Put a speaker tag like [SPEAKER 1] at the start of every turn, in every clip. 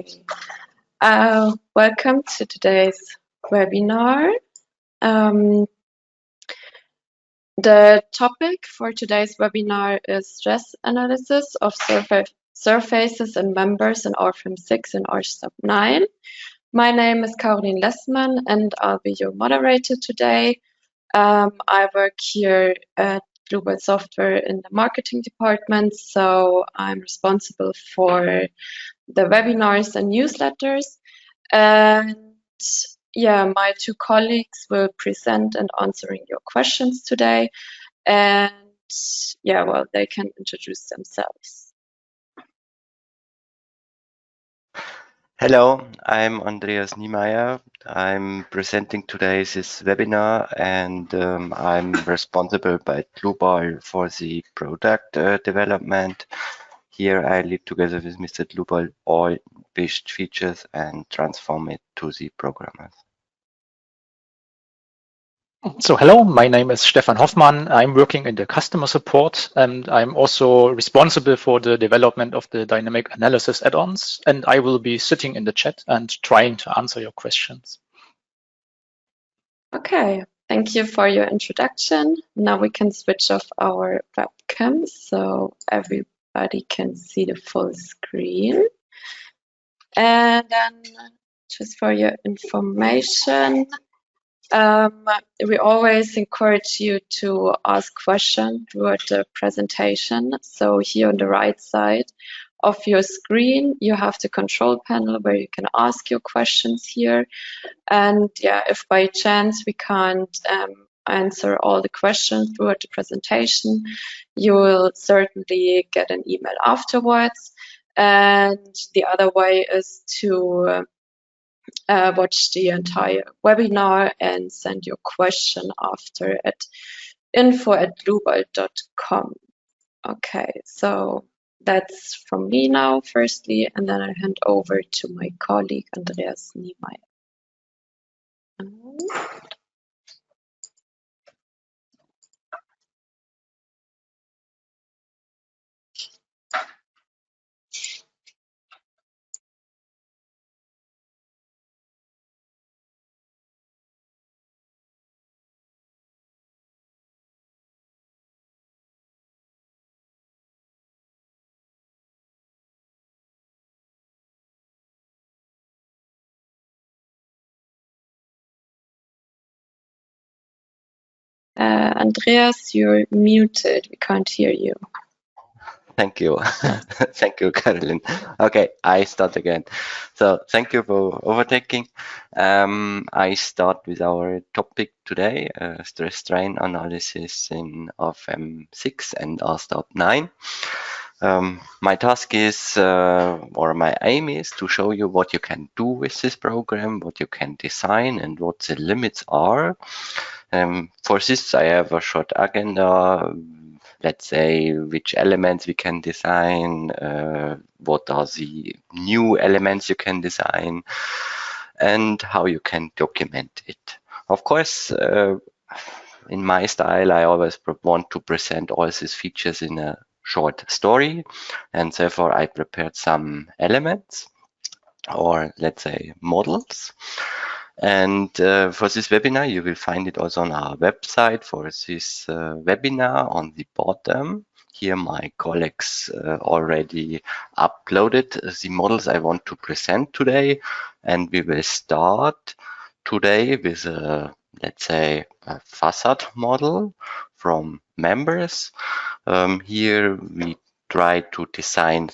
[SPEAKER 1] Okay, welcome to today's webinar. The topic for today's webinar is stress analysis of surfaces and members in Rfem 6 and RSTAB 9. My name is Caroline Lessmann and I'll be your moderator today. I work here at Dlubal Software in the marketing department, so I'm responsible for the webinars and newsletters. And yeah, my two colleagues will present and answering your questions today. And yeah, well, they can introduce themselves.
[SPEAKER 2] Hello, I'm Andreas Niemeyer. I'm presenting today's webinar, and I'm responsible by Dlubal for the product development. Here I lead together with Mr. Dlubal all best features and transform it to the programmers.
[SPEAKER 3] So hello, my name is Stefan Hoffmann. I'm working in the customer support and I'm also responsible for the development of the dynamic analysis add-ons, and I will be sitting in the chat and trying to answer your questions.
[SPEAKER 1] Okay, thank you for your introduction. Now we can switch off our webcam so everybody can see the full screen. And then just for your information, we always encourage you to ask questions throughout the presentation. So here on the right side of your screen, you have the control panel where you can ask your questions here. And yeah, if by chance we can't answer all the questions throughout the presentation, you will certainly get an email afterwards. And the other way is to watch the entire webinar and send your question after at info@dlubal.com. Okay, so that's from me now, firstly, and then I hand over to my colleague, Andreas Niemeyer. Andreas, you're muted. We can't hear you.
[SPEAKER 2] Thank you. Thank you, Caroline. Okay, I start again. So thank you for overtaking. I start with our topic today, stress strain analysis in Rfem 6 and RSTAB 9. My task is, or my aim is, to show you what you can do with this program, what you can design, and what the limits are. For this, I have a short agenda. Let's say which elements we can design, what are the new elements you can design, and how you can document it. Of course, in my style, I always want to present all these features in a short story, and therefore I prepared some elements, or let's say models. And for this webinar, you will find it also on our website. For this webinar, on the bottom here, my colleagues already uploaded the models I want to present today, and we will start today with a, let's say, a facade model from members. Here we try to design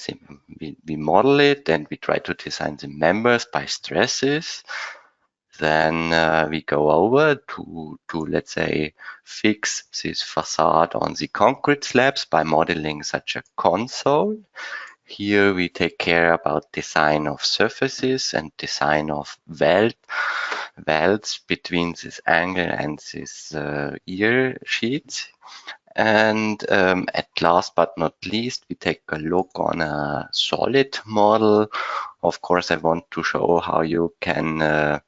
[SPEAKER 2] we model it, and we try to design the members by stresses. Then we go over to let's say fix this facade on the concrete slabs by modeling such a console. Here we take care about design of surfaces and design of welds between this angle and this ear sheets. And at last but not least, we take a look on a solid model. Of course, I want to show how you can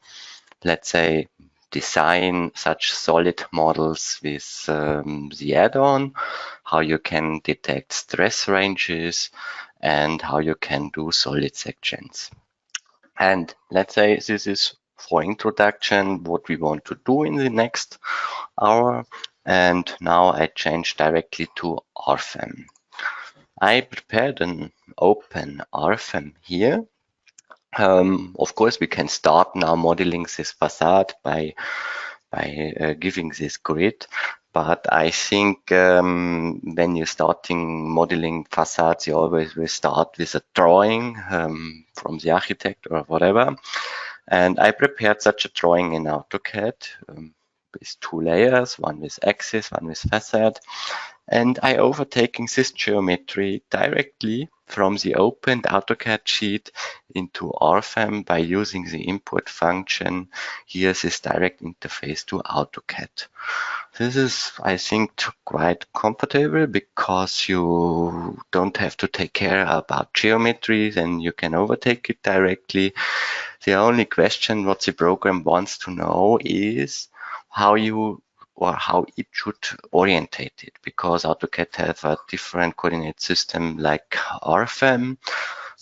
[SPEAKER 2] let's say design such solid models with the add-on, how you can detect stress ranges, and how you can do solid sections. And let's say this is for introduction, what we want to do in the next hour. And now I change directly to Rfem. I prepared an open Rfem here. Of course, we can start now modeling this facade by giving this grid. But I think when you're starting modeling facades, you always will start with a drawing from the architect or whatever. And I prepared such a drawing in AutoCAD with 2 layers, one with axis, one with facade. And I overtaking this geometry directly from the opened AutoCAD sheet into Rfem by using the import function. Here's this direct interface to AutoCAD. This is, I think, quite comfortable because you don't have to take care about geometries and you can overtake it directly. The only question what the program wants to know is how it should orientate it, because AutoCAD has a different coordinate system like Rfem,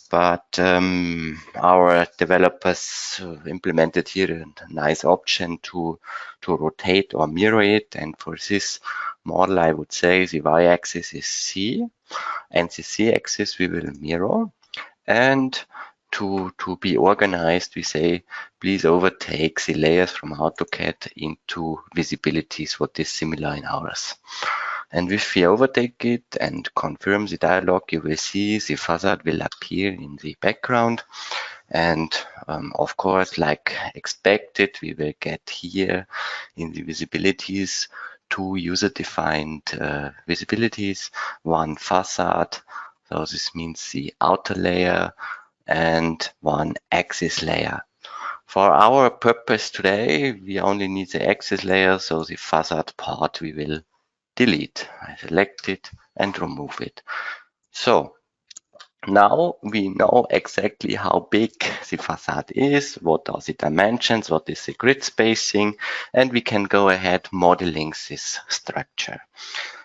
[SPEAKER 2] but our developers implemented here a nice option to rotate or mirror it. And for this model, I would say the y-axis is C, and the z-axis we will mirror. And to be organized, we say, please overtake the layers from AutoCAD into visibilities, what is similar in ours. And if we overtake it and confirm the dialog, you will see the facade will appear in the background. And of course, like expected, we will get here in the visibilities 2 user-defined visibilities, 1 facade, so this means the outer layer, and 1 axis layer. For our purpose today, we only need the axis layer, so the facade part we will delete. I select it and remove it. So now we know exactly how big the facade is, what are the dimensions, what is the grid spacing, and we can go ahead modeling this structure.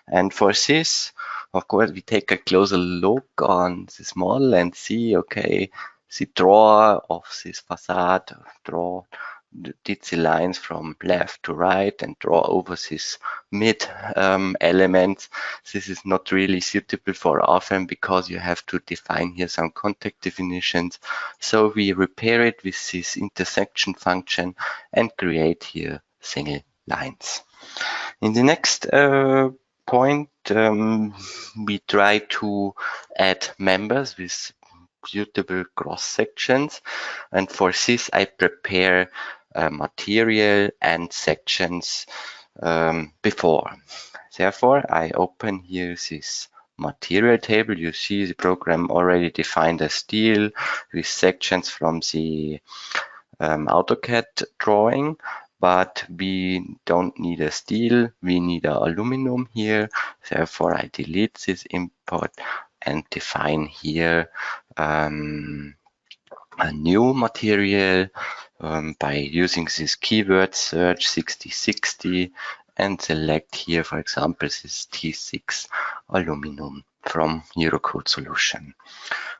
[SPEAKER 2] And for this, of course, we take a closer look on this model and see, okay, the draw of this facade, did the lines from left to right and draw over this mid elements. This is not really suitable for Rfem because you have to define here some contact definitions. So we repair it with this intersection function and create here single lines. In the next point, we try to add members with suitable cross sections, and for this I prepare material and sections before. Therefore, I open here this material table. You see the program already defined a steel with sections from the AutoCAD drawing, but we don't need a steel, we need a aluminum here. Therefore, I delete this import and define here a new material by using this keyword search 6060 and select here, for example, this T6 aluminum from Eurocode solution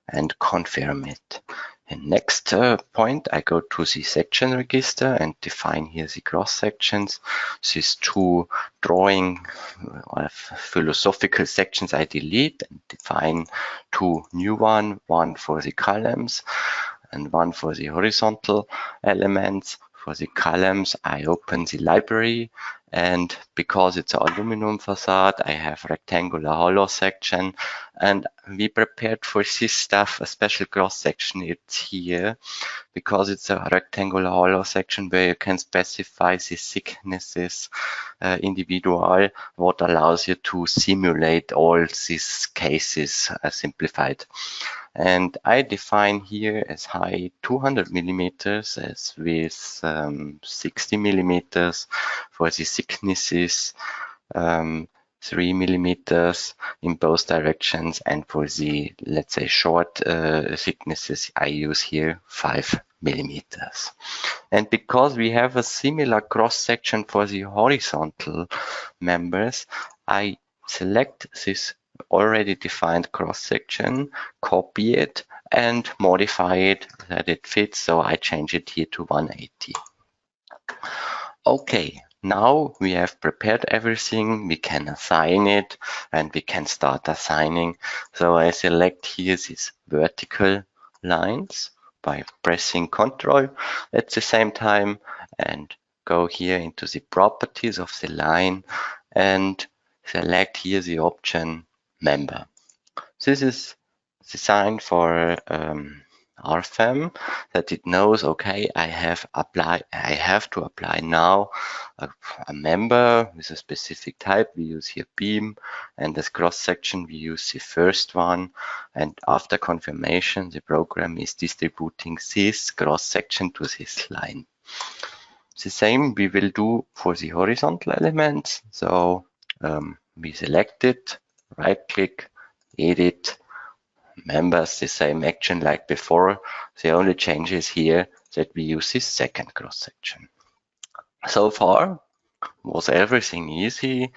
[SPEAKER 2] and confirm it. And next point, I go to the section register and define here the cross sections. These 2 drawing or philosophical sections I delete and define 2 new one for the columns and 1 for the horizontal elements. For the columns, I open the library, and because it's an aluminum facade, I have rectangular hollow section, and we prepared for this stuff a special cross section. It's here because it's a rectangular hollow section where you can specify the thicknesses individual, what allows you to simulate all these cases simplified. And I define here as high 200 millimeters as with 60 millimeters for the thicknesses, 3 millimeters in both directions, and for the, let's say, short thicknesses, I use here 5 millimeters. And because we have a similar cross section for the horizontal members, I select this already defined cross-section, copy it and modify it that it fits. So I change it here to 180. Okay, now we have prepared everything. We can assign it and we can start assigning. So I select here these vertical lines by pressing Ctrl at the same time and go here into the properties of the line and select here the option member. This is designed for Rfem, that it knows, okay, I have to apply now a member with a specific type. We use here beam, and as cross section we use the first one, and after confirmation the program is distributing this cross section to this line. The same we will do for the horizontal elements. So we select it, right click, edit, members, the same action like before. The only change is here that we use this second cross section. So far was everything easy.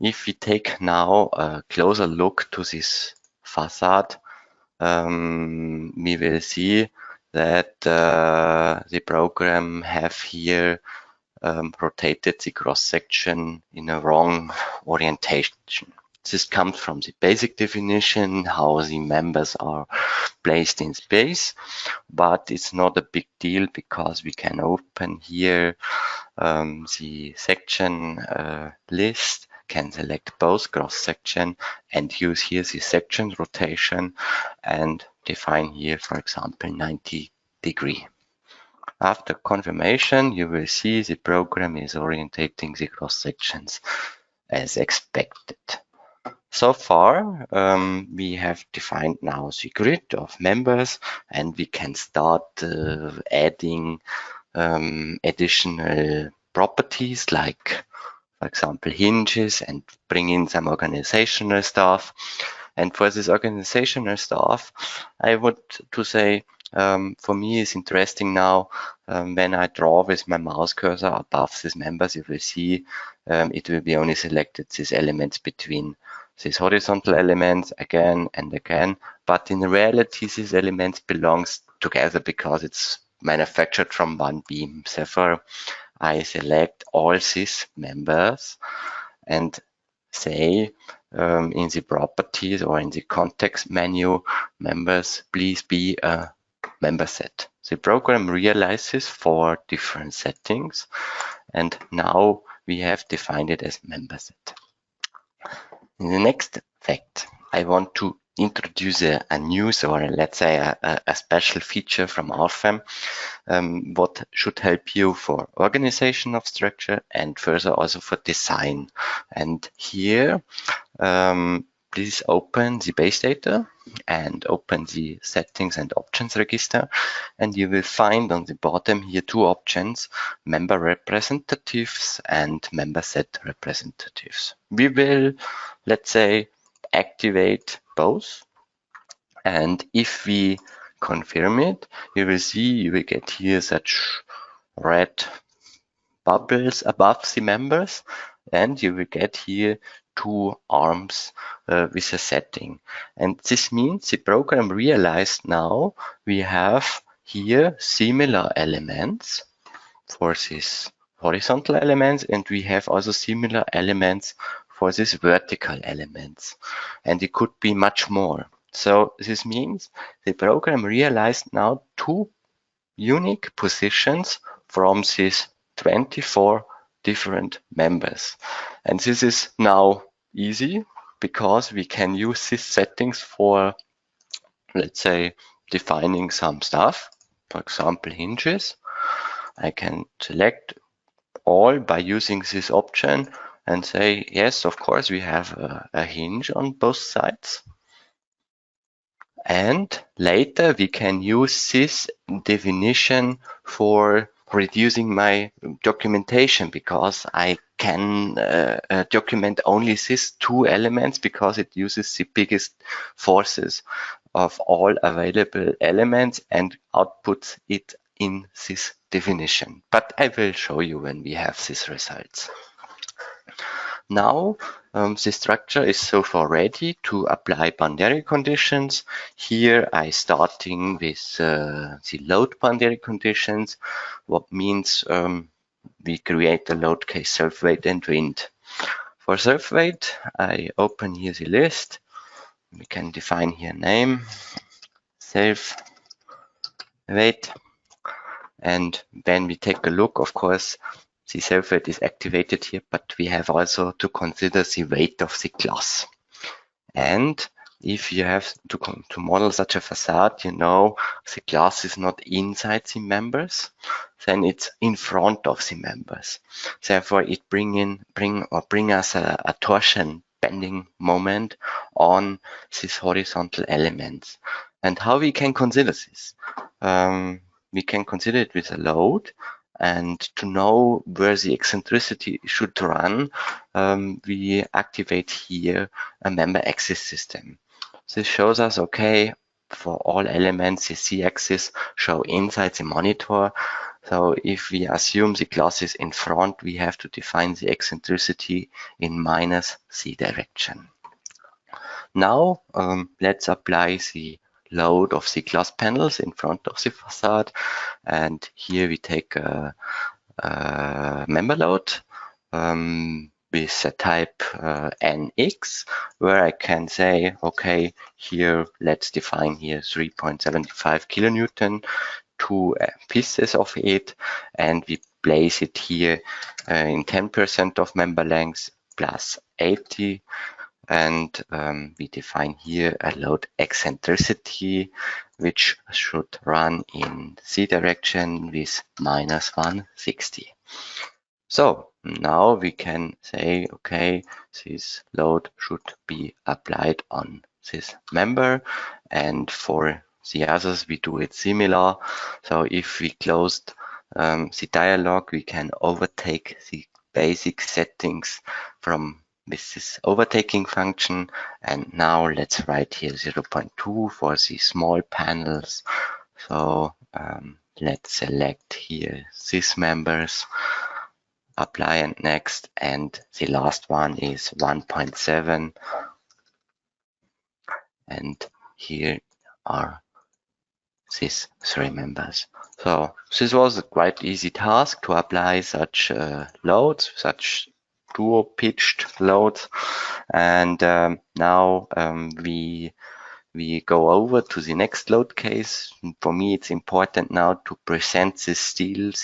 [SPEAKER 2] If we take now a closer look to this facade, we will see that the program have here rotated the cross section in a wrong orientation. This comes from the basic definition, how the members are placed in space, but it's not a big deal because we can open here the section list, can select both cross section and use here the section rotation and define here, for example, 90 degree. After confirmation, you will see the program is orientating the cross sections as expected. So far, we have defined now the grid of members, and we can start adding additional properties like, for example, hinges, and bring in some organizational stuff. And for this organizational stuff, I would to say, for me it's interesting now, when I draw with my mouse cursor above these members, you will see it will be only selected these elements between these horizontal elements again and again, but in reality these elements belongs together because it's manufactured from one beam. Therefore, I select all these members and say in the properties or in the context menu, members, please be a member set. The program realizes 4 different settings, and now we have defined it as member set. In the next fact, I want to introduce a news, or let's say a special feature from Rfem, what should help you for organization of structure and further also for design. And here, please open the base data and open the settings and options register, and you will find on the bottom here 2 options, member representatives and member set representatives. We will, let's say, activate both, and if we confirm it, you will see you will get here such red bubbles above the members, and you will get here 2 arms with a setting. And this means the program realized now we have here similar elements for these horizontal elements, and we have also similar elements for these vertical elements, and it could be much more. So this means the program realized now 2 unique positions from these 24 different members. And this is now easy because we can use these settings for, let's say, defining some stuff, for example, hinges. I can select all by using this option and say, yes, of course, we have a hinge on both sides. And later we can use this definition for reducing my documentation, because I can document only these 2 elements because it uses the biggest forces of all available elements and outputs it in this definition. But I will show you when we have these results. Now the structure is so far ready to apply boundary conditions. Here I starting with the load boundary conditions, what means we create a load case self weight and wind. For self weight, I open here the list. We can define here name, self weight, and when we take a look, of course, the self weight is activated here, but we have also to consider the weight of the class. And if you have to model such a facade, you know, the class is not inside the members, then it's in front of the members. Therefore, it bring us a torsion bending moment on these horizontal elements. And how we can consider this? We can consider it with a load, and to know where the eccentricity should run, we activate here a member axis system. This shows us, okay, for all elements, the z-axis show inside the monitor. So if we assume the class is in front, we have to define the eccentricity in -z direction. Now, let's apply the load of the glass panels in front of the facade. And here we take a member load with a type NX, where I can say, okay, here let's define here 3.75 kilonewton, 2 pieces of it, and we place it here in 10% of member length plus 80. And we define here a load eccentricity, which should run in Z direction with -160. So now we can say, okay, this load should be applied on this member, and for the others we do it similar. So if we closed the dialog, we can overtake the basic settings from with this overtaking function. And now let's write here 0.2 for the small panels. So let's select here these members, apply and next, and the last one is 1.7, and here are these 3 members. So this was a quite easy task to apply such loads, such dual pitched loads. And now we go over to the next load case. For me, it's important now to present this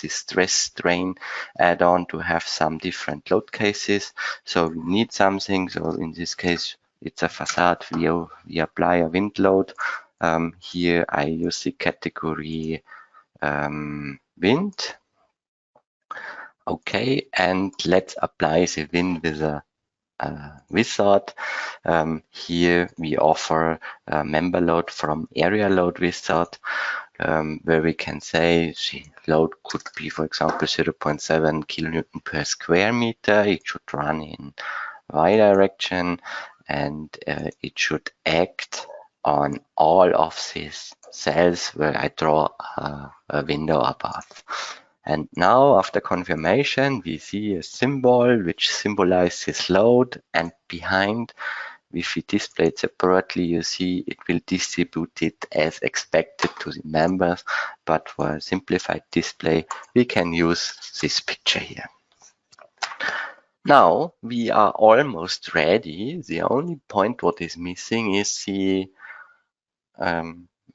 [SPEAKER 2] stress strain add-on to have some different load cases. So we need something. So in this case, it's a facade. We apply a wind load. Here I use the category wind. Okay, and let's apply the wind with a wizard. Here we offer a member load from area load wizard, where we can say the load could be, for example, 0.7 kilonewton per square meter. It should run in Y direction, and it should act on all of these cells where I draw a window above. And now, after confirmation, we see a symbol which symbolizes this load, and behind, if we display it separately, you see it will distribute it as expected to the members. But for a simplified display, we can use this picture here. Now we are almost ready. The only point what is missing is the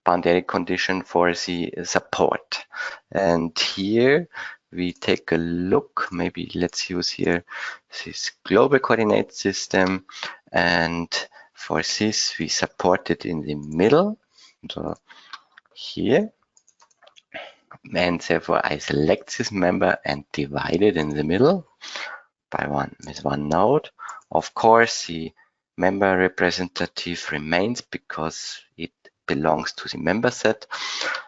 [SPEAKER 2] boundary condition for the support. And here we take a look. Maybe let's use here this global coordinate system, and for this we support it in the middle. So here, and therefore I select this member and divide it in the middle by with one node. Of course, the member representative remains because it belongs to the member set.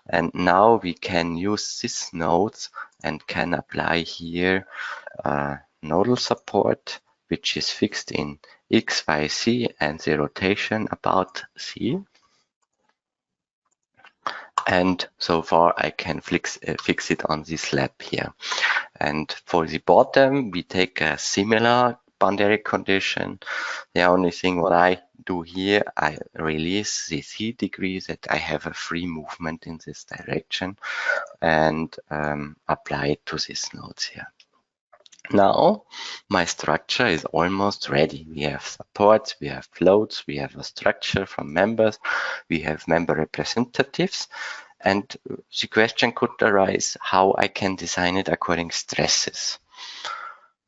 [SPEAKER 2] And now we can use these nodes and can apply here nodal support, which is fixed in X, Y, Z, and the rotation about Z. And so far I can fix it on this slab here. And for the bottom, we take a similar boundary condition. The only thing what I do here, I release this heat degree that I have a free movement in this direction and apply it to these nodes here. Now my structure is almost ready. We have supports, we have floats, we have a structure from members, we have member representatives, and the question could arise how I can design it according stresses.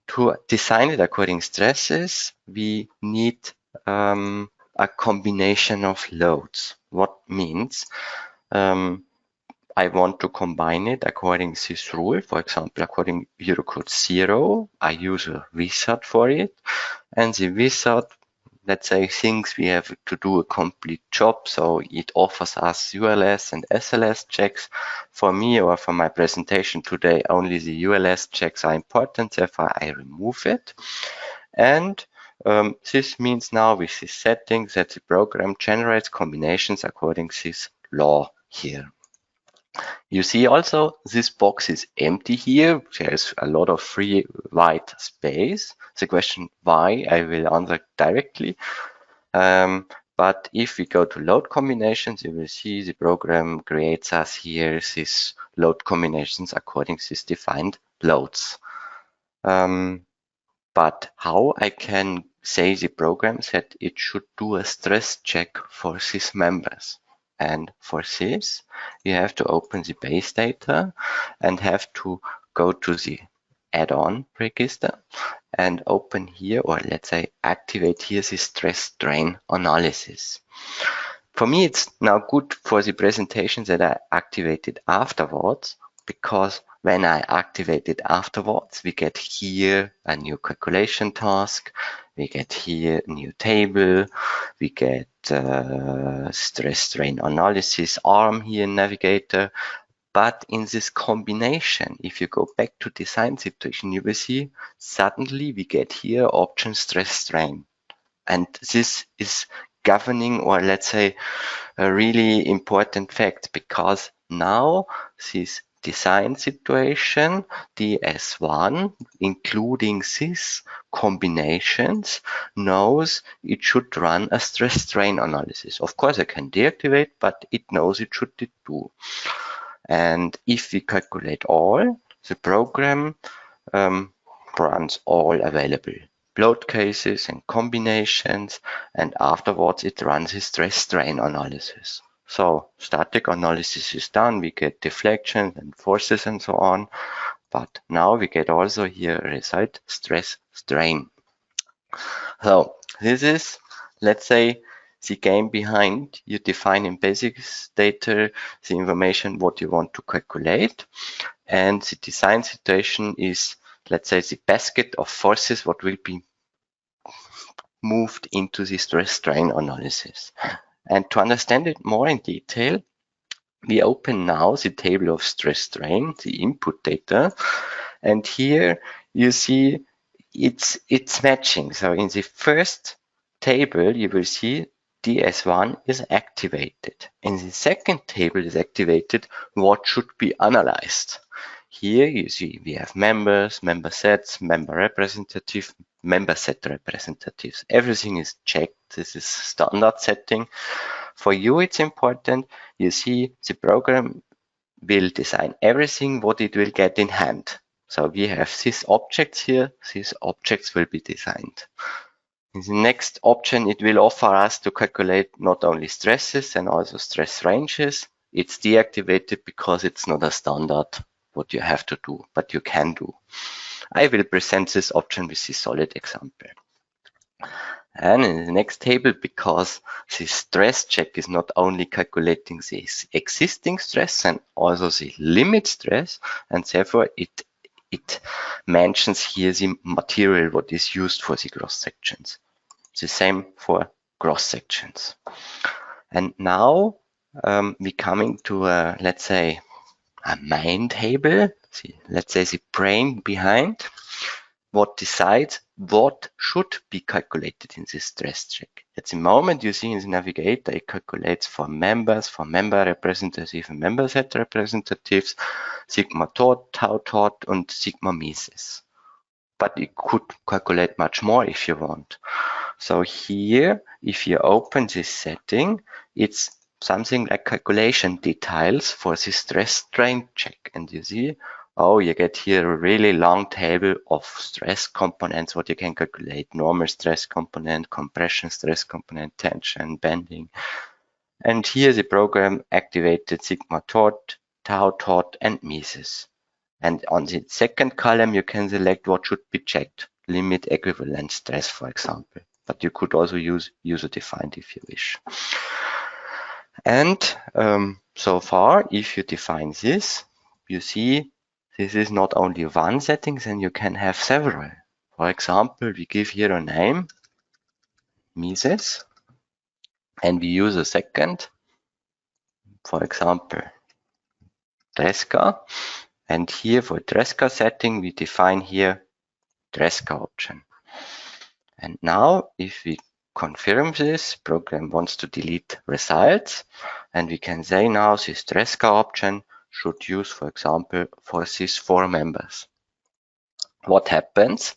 [SPEAKER 2] To design it according stresses, we need a combination of loads. What means I want to combine it according to this rule. For example, according Eurocode 0, I use a wizard for it. And the wizard, let's say, thinks we have to do a complete job. So it offers us ULS and SLS checks. For me or for my presentation today, only the ULS checks are important. Therefore, I remove it. And this means now with this setting that the program generates combinations according to this law here. You see also this box is empty here. There's a lot of free white space. The question why I will answer directly. But if we go to load combinations, you will see the program creates us here these load combinations according to these defined loads. But how I can say the program that it should do a stress check for these members. And for this, you have to open the base data and have to go to the add-on register and open here, or let's say activate here the stress strain analysis. For me, it's now good for the presentation that I activate it afterwards, because when I activate it afterwards, we get here a new calculation task, we get here a new table, we get stress strain analysis arm here in Navigator. But in this combination, if you go back to design situation, you will see suddenly we get here option stress strain. And this is governing, or let's say a really important fact, because now this design situation, DS1, including these combinations, knows it should run a stress strain analysis. Of course, I can deactivate, but it knows it should do. And if we calculate all, the program runs all available load cases and combinations, and afterwards it runs a stress strain analysis. So static analysis is done, we get deflections and forces and so on, but now we get also here a result stress strain. So this is, let's say, the game behind. You define in basics data the information what you want to calculate, and the design situation is, let's say, the basket of forces what will be moved into the stress strain analysis. And to understand it more in detail, we open now the table of stress strain, the input data, and here you see it's matching. So in the first table you will see DS1 is activated. In the second table is activated what should be analyzed. Here you see we have members, member sets, member representative, member set representatives. Everything is checked. This is standard setting. For you, it's important. You see the program will design everything what it will get in hand. So we have these objects here. These objects will be designed. In the next option, it will offer us to calculate not only stresses and also stress ranges. It's deactivated because it's not a standard what you have to do, but you can do. I will present this option with this solid example. And in the next table, because the stress check is not only calculating the existing stress and also the limit stress, and therefore it mentions here the material what is used for the cross sections. The same for cross sections. And now we coming to a, let's say, a main table. Let's say the brain behind what decides what should be calculated in this stress check. At the moment you see in the navigator, it calculates for members, for member representative and member set representatives, sigma tot, tau tot, and sigma meses. but you could calculate much more if you want. So here, if you open this setting, it's something like calculation details for the stress strain check. And you see, oh, you get here a really long table of stress components, what you can calculate: normal stress component, compression stress component, tension, bending. And here the program activated sigma taught, tau taught, and meses. And on the second column, you can select what should be checked: limit equivalent stress, for example. But you could also use user-defined if you wish. And so far, if you define this, you see this is not only one setting, then you can have several. For example, we give here a name, meses, and we use a second, for example, Tresca. And here for Tresca setting, we define here Tresca option. And now if we confirm this, program wants to delete results, and we can say now this Tresca option should use, for example, for these 4 members. What happens?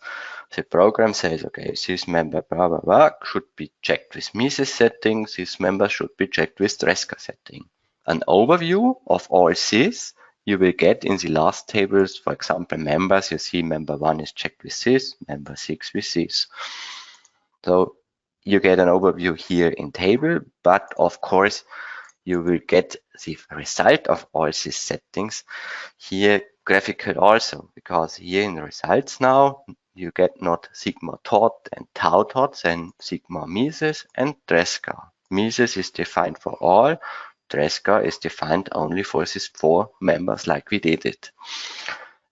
[SPEAKER 2] The program says, okay, this member blah blah blah should be checked with meses setting, this member should be checked with Tresca setting. An overview of all this you will get in the last tables. For example, members, you see member 1 is checked with this, member 6 with this. So you get an overview here in table, but of course you will get the result of all these settings here graphical also, because here in the results now you get not sigma taught and tau taught, then sigma meses and Tresca. Meses is defined for all, Tresca is defined only for these 4 members like we did it.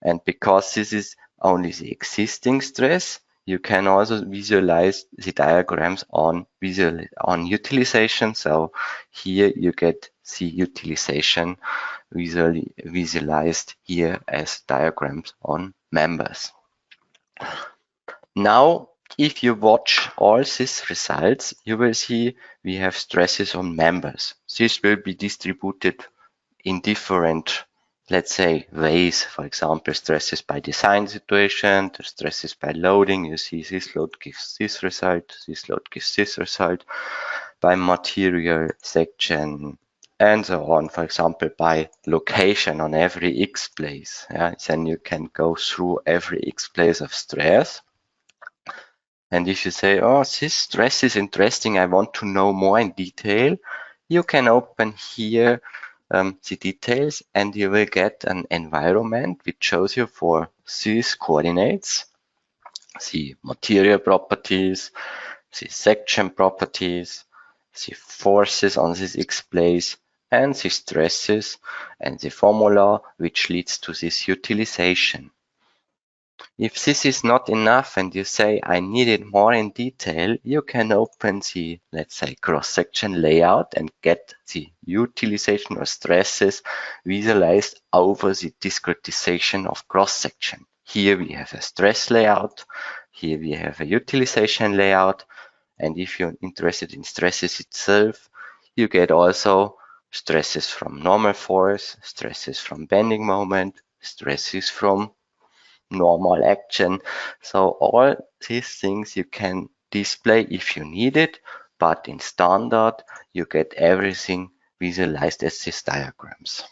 [SPEAKER 2] And because this is only the existing stress, you can also visualize the diagrams on utilization. So here you get the utilization visualized here as diagrams on members. Now, if you watch all these results, you will see we have stresses on members. This will be distributed in different, let's say, ways. For example, stresses by design situation, the stresses by loading. You see this load gives this result, this load gives this result, by material section, and so on. For example, by location on every X place. Yeah? Then you can go through every X place of stress. And if you say, oh, this stress is interesting, I want to know more in detail, you can open here the details, and you will get an environment which shows you for these coordinates, the material properties, the section properties, the forces on this X place, and the stresses, and the formula which leads to this utilization. If this is not enough and you say, I need it more in detail, you can open the, let's say, cross-section layout and get the utilization or stresses visualized over the discretization of cross-section. Here we have a stress layout, here we have a utilization layout, and if you're interested in stresses itself, you get also stresses from normal force, stresses from bending moment, stresses from normal action. So all these things you can display if you need it, but in standard you get everything visualized as these diagrams.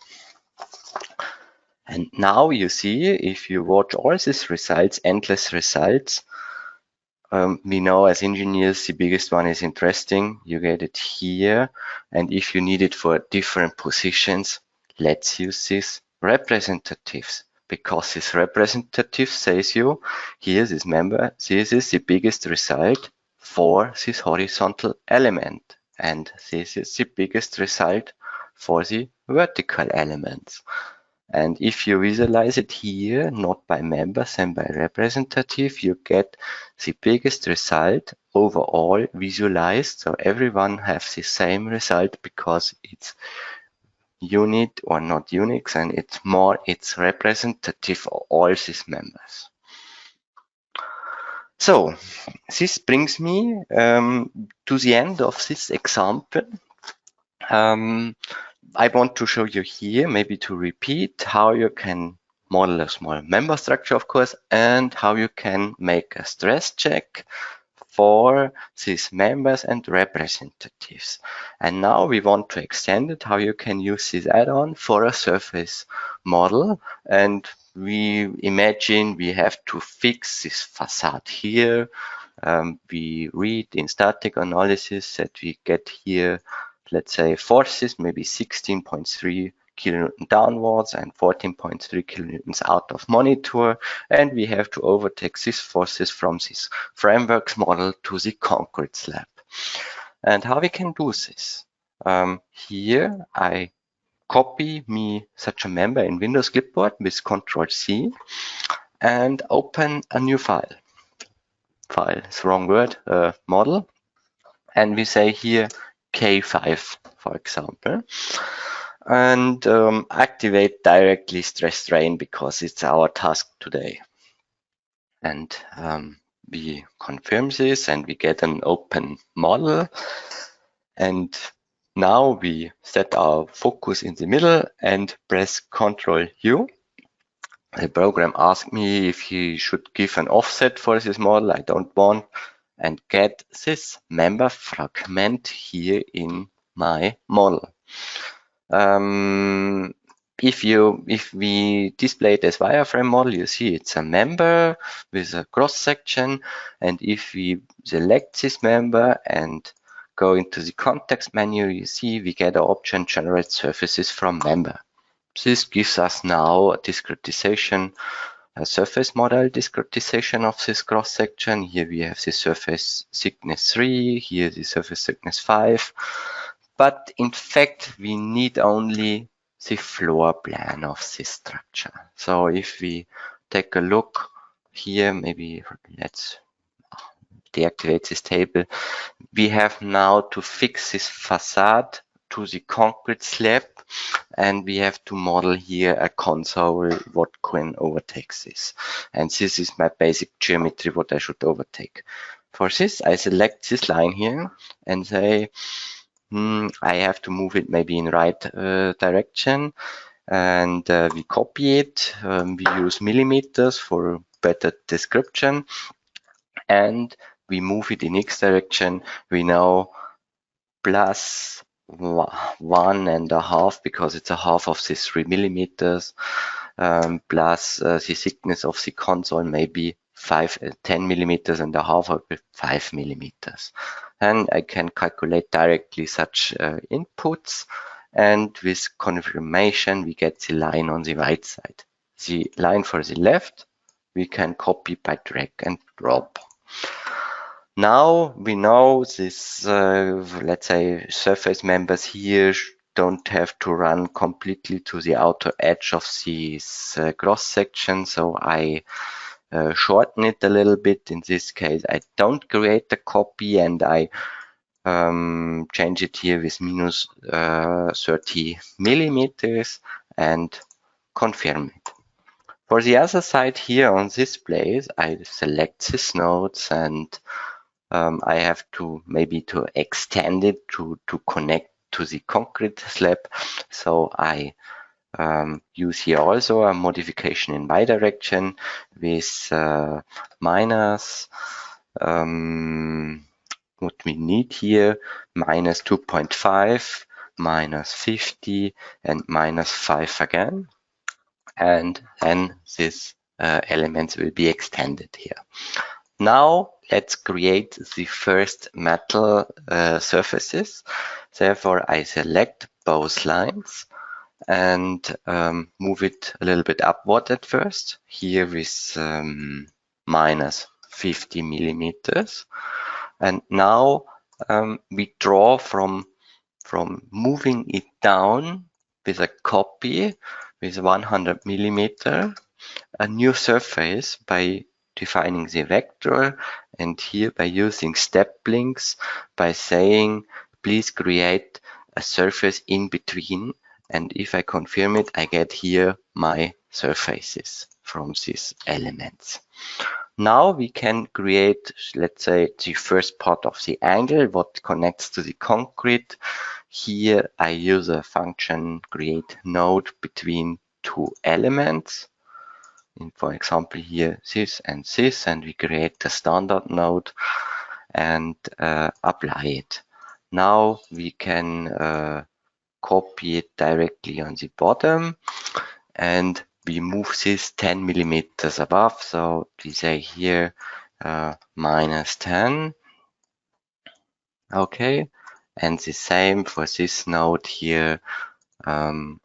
[SPEAKER 2] And now you see, if you watch all these results, endless results, we know as engineers the biggest one is interesting. You get it here, and if you need it for different positions, let's use these representatives. Because this representative says you, here this member, this is the biggest result for this horizontal element. And this is the biggest result for the vertical elements. And if you visualize it here, not by members and by representative, you get the biggest result overall visualized. So everyone has the same result because it's unit or not unique, and it's representative of all these members. So this brings me to the end of this example. I want to show you here, maybe to repeat, how you can model a small member structure, of course, and how you can make a stress check for these members and representatives. And now we want to extend it, how you can use this add-on for a surface model. And we imagine we have to fix this facade here. We read in static analysis that we get here, let's say, forces, maybe 16.3 kilonewton downwards and 14.3 kilonewtons out of monitor, and we have to overtake these forces from this frameworks model to the concrete slab. And how we can do this? Here I copy me such a member in Windows Clipboard with Ctrl+C and open a new file. File is the wrong word, model, and we say here K5, for example, and activate directly stress strain because it's our task today. And we confirm this and we get an open model. And now we set our focus in the middle and press Ctrl+U. The program asked me if he should give an offset for this model. I don't want, and get this member fragment here in my model. If we display this wireframe model, you see it's a member with a cross section, and if we select this member and go into the context menu, you see we get an option generate surfaces from member. This gives us now a discretization, a surface model discretization of this cross section. Here we have the surface thickness 3, here the surface thickness 5. But in fact, we need only the floor plan of this structure. So if we take a look here, maybe let's deactivate this table. We have now to fix this facade to the concrete slab, and we have to model here a console what can overtake this. And this is my basic geometry what I should overtake. For this, I select this line here and say, I have to move it maybe in right direction, and we copy it. We use millimeters for better description, and we move it in X direction. We know plus 1.5 because it's a half of this 3 millimeters, plus the thickness of the console maybe 10 millimeters and a half of 5 millimeters. And I can calculate directly such inputs, and with confirmation we get the line on the right side. The line for the left we can copy by drag and drop. Now we know this, let's say, surface members here don't have to run completely to the outer edge of this cross section, so I shorten it a little bit. In this case, I don't create the copy, and I change it here with minus 30 millimeters and confirm it. For the other side here on this place, I select this nodes, and I have to maybe to extend it to connect to the concrete slab. So I use here also a modification in y direction with minus what we need here, minus 2.5, minus 50, and minus 5 again. And then these elements will be extended here. Now let's create the first metal surfaces. Therefore, I select both lines and move it a little bit upward at first, here with minus 50 millimeters. And now we draw from moving it down with a copy with 100 millimeter, a new surface by defining the vector, and here by using step links, by saying please create a surface in between, and if I confirm it, I get here my surfaces from these elements. Now we can create, let's say, the first part of the angle, what connects to the concrete. Here I use a function create node between two elements. for example, here this, and we create the standard node and apply it. Now we can copy it directly on the bottom, and we move this 10 millimeters above. So we say here -10. Okay, and the same for this node here,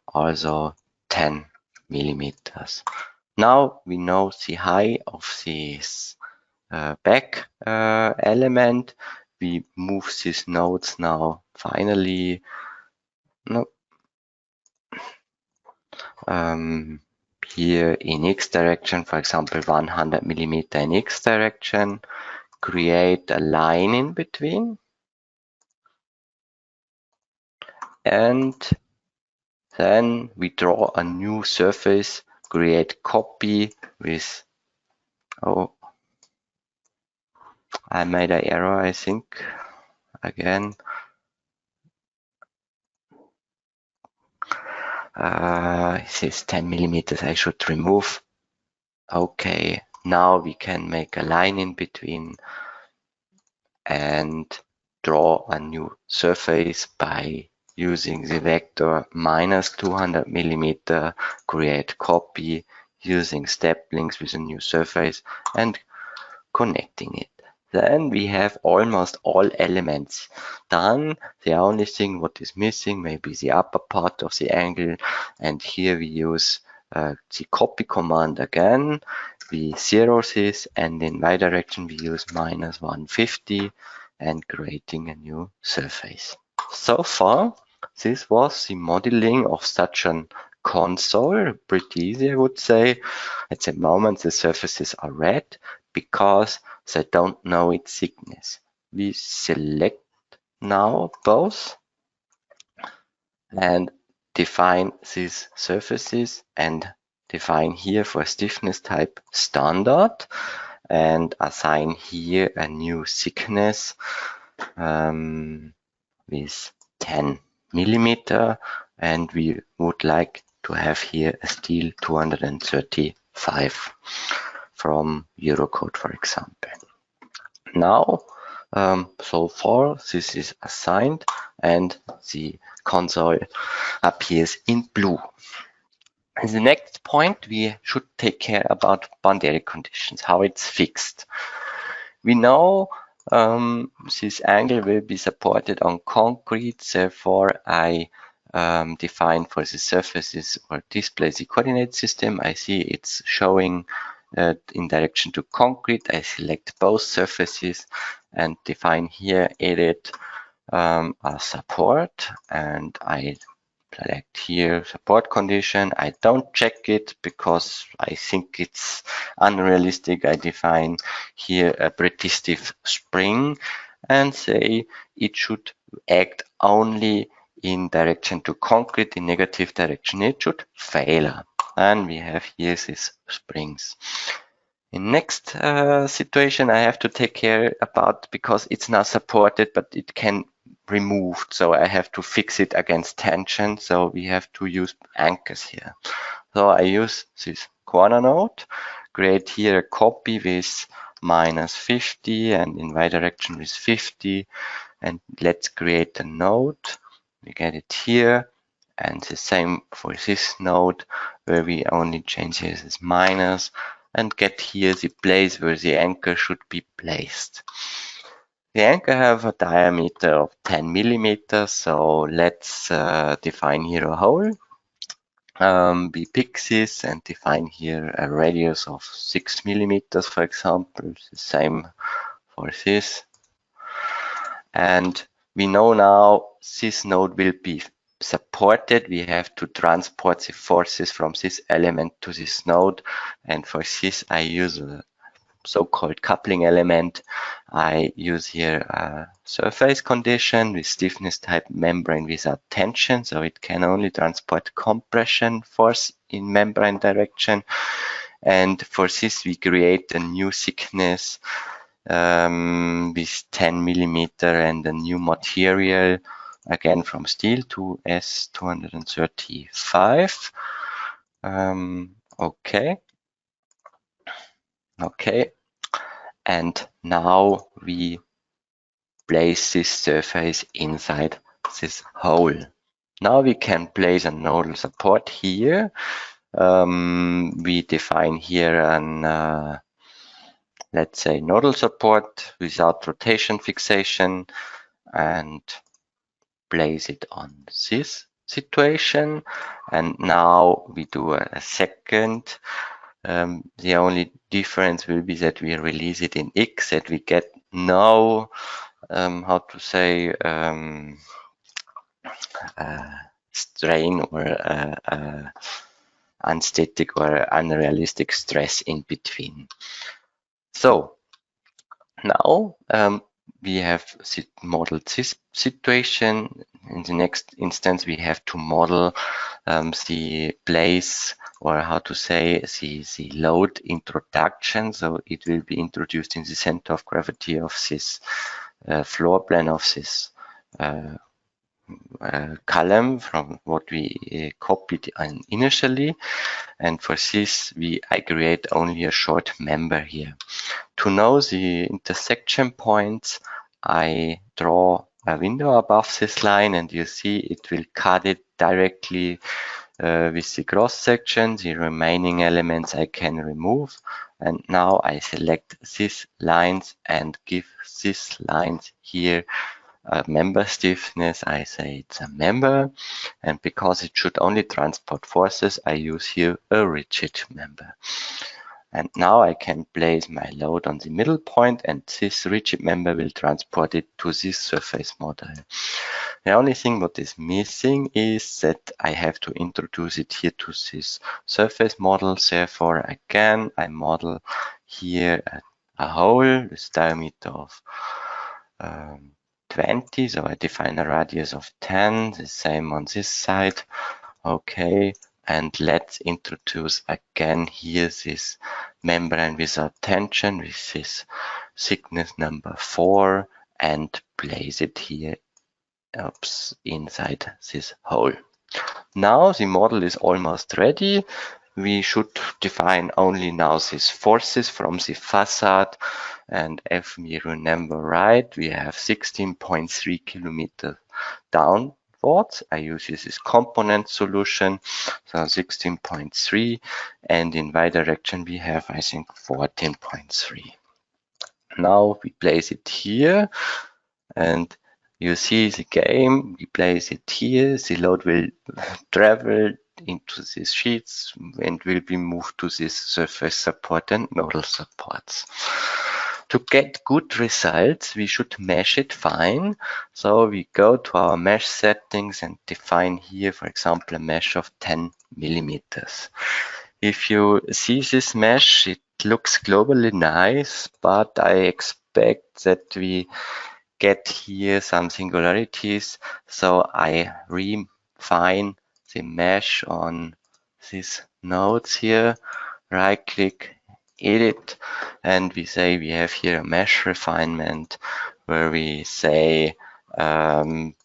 [SPEAKER 2] also 10 millimeters. Now we know the height of this back element. We move these nodes now finally here in X direction, for example, 100 millimeter in X direction, create a line in between, and then we draw a new surface, create copy with, oh, I made an error, I think, again. This is 10 millimeters, I should remove. Okay, now we can make a line in between and draw a new surface by using the vector -200 millimeter, create copy using step links with a new surface and connecting it. Then we have almost all elements done. The only thing what is missing maybe the upper part of the angle, and here we use the copy command again. We zero this, and in Y direction we use -150 and creating a new surface. So far, this was the modeling of such a console. Pretty easy, I would say. At the moment, the surfaces are red because they don't know its thickness. We select now both and define these surfaces and define here for stiffness type standard and assign here a new thickness with 10 millimeter, and we would like to have here a steel 235 from Eurocode, for example. Now, so far this is assigned and the console appears in blue. In the next point, we should take care about boundary conditions, how it's fixed. We know this angle will be supported on concrete, therefore I define for the surfaces or display the coordinate system. I see it's showing in direction to concrete. I select both surfaces and define here edit a support, and I select here support condition. I don't check it because I think it's unrealistic. I define here a resistive spring and say it should act only in direction to concrete. In negative direction it should fail. And we have here these springs. In next situation I have to take care about, because it's not supported but it can removed, so I have to fix it against tension, so we have to use anchors here. So I use this corner node, create here a copy with -50 and in Y direction with 50, and let's create a node. We get it here, and the same for this node where we only change here this minus and get here the place where the anchor should be placed. The anchor have a diameter of 10 millimeters, so let's define here a hole. We pick this and define here a radius of 6 millimeters, for example. The same for this. And we know now this node will be supported. We have to transport the forces from this element to this node, and for this I use a so-called coupling element. I use here a surface condition with stiffness type membrane without tension, so it can only transport compression force in membrane direction. And for this we create a new thickness with 10 millimeter and a new material, again from steel to S235. Okay. Okay, and now we place this surface inside this hole. Now we can place a nodal support here. We define here an let's say nodal support without rotation fixation and place it on this situation. And now we do a second. The only difference will be that we release it in X, that we get no how to say strain or unstatic or unrealistic stress in between. So now we have modeled this situation. In the next instance, we have to model the place, or how to say, the load introduction. So it will be introduced in the center of gravity of this floor plan of this column from what we copied initially. And for this, I create only a short member here. To know the intersection points, I draw a window above this line, and you see it will cut it directly with the cross section. The remaining elements I can remove. And now I select these lines and give these lines here a member stiffness. I say it's a member, and because it should only transport forces, I use here a rigid member. And now I can place my load on the middle point, and this rigid member will transport it to this surface model. The only thing what is missing is that I have to introduce it here to this surface model. Therefore, again, I model here a hole with diameter of 20, so I define a radius of 10, the same on this side. Okay, and let's introduce again here this membrane without tension with this thickness number 4 and place it here inside this hole. Now the model is almost ready. We should define only now these forces from the facade, and if we remember right, we have 16.3 kilometers downwards. I use this component solution, so 16.3, and in y direction we have, I think, 14.3. Now we place it here, and you see the game. We place it here. The load will travel into these sheets and will be moved to this surface support and nodal supports. To get good results, we should mesh it fine. So we go to our mesh settings and define here, for example, a mesh of 10 millimeters. If you see this mesh, it looks globally nice, but I expect that we get here some singularities. So I refine the mesh on these nodes here, right click, edit, and we say we have here a mesh refinement where we say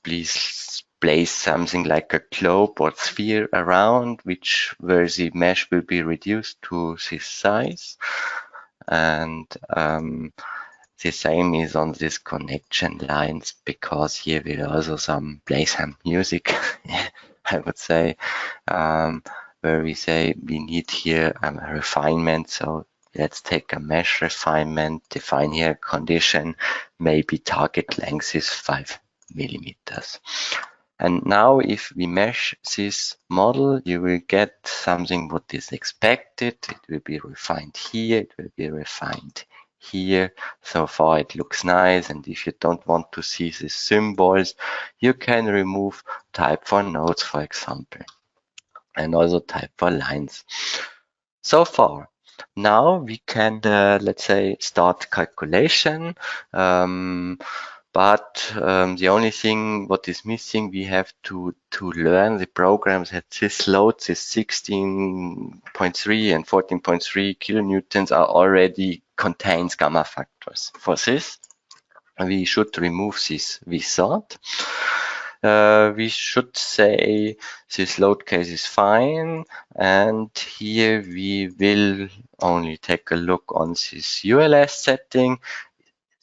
[SPEAKER 2] please place something like a globe or sphere around where the mesh will be reduced to this size. And the same is on these connection lines, because here we also play some music, I would say, where we say we need here a refinement. So let's take a mesh refinement, define here a condition, maybe target length is 5 millimeters. And now if we mesh this model, you will get something what is expected. It will be refined here, it will be refined here. So far it looks nice, and if you don't want to see these symbols, you can remove type for nodes, for example, and also type for lines. So far. Now we can, let's say, start calculation. But the only thing what is missing, we have to learn the programs that this loads, this 16.3 and 14.3 kilonewtons are already contains gamma factors. For this, we should remove this wizard. we should say this load case is fine, and here we will only take a look on this ULS setting.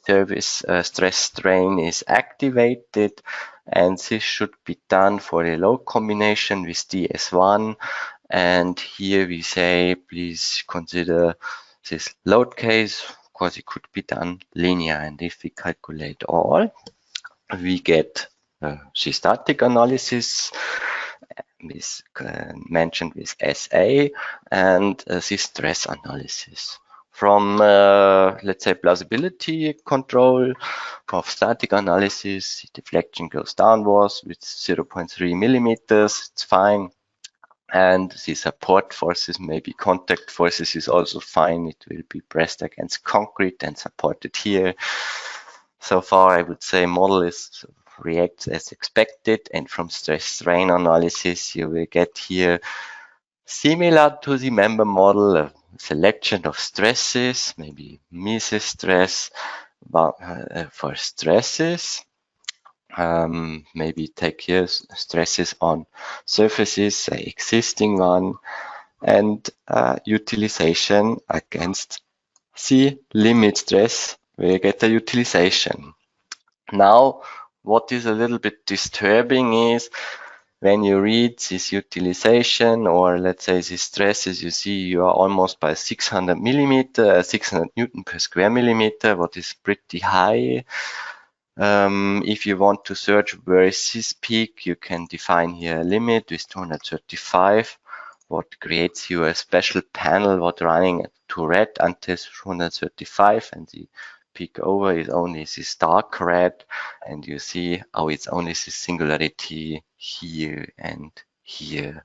[SPEAKER 2] Service stress strain is activated, and this should be done for a load combination with DS1. And here we say, please consider this load case, because it could be done linear. And if we calculate all, we get the static analysis with, mentioned with SA, and the stress analysis. From, let's say, plausibility control of static analysis, deflection goes downwards with 0.3 millimeters, it's fine. And the support forces, maybe contact forces, is also fine. It will be pressed against concrete and supported here. So far, I would say model is reacts as expected, and from stress strain analysis, you will get here, similar to the member model, a selection of stresses, maybe meso stress for stresses. Maybe take here stresses on surfaces, the existing one, and utilization against the limit stress, where you get the utilization. Now, what is a little bit disturbing is when you read this utilization, or let's say these stresses, you see you are almost by 600 Newton per square millimeter, what is pretty high. If you want to search where is this peak, you can define here a limit with 235, what creates you a special panel what running to red until 235, and the peak over is only this dark red, and you see how it's only this singularity here and here.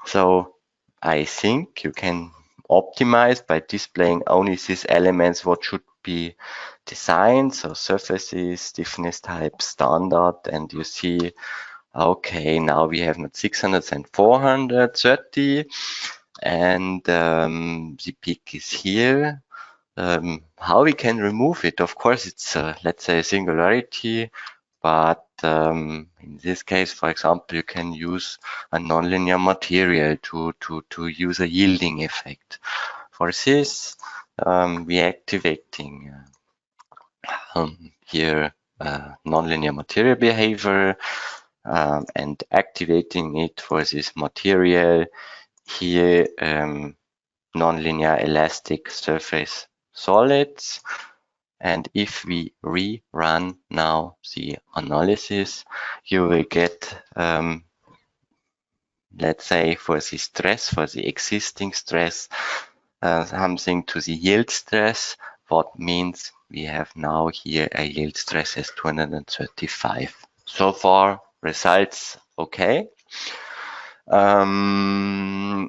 [SPEAKER 2] So I think you can optimize by displaying only these elements what should be designed, so surfaces, stiffness type, standard, and you see, okay, now we have not 600 and 430, and the peak is here. How we can remove it? Of course, it's let's say a singularity, but in this case, for example, you can use a nonlinear material to use a yielding effect. For this, we activating here nonlinear material behavior and activating it for this material here, nonlinear elastic surface solids. And if we rerun now the analysis, you will get, let's say, for the stress, for the existing stress, something to the yield stress, what means we have now here a yield stress as 235. So far, results okay. But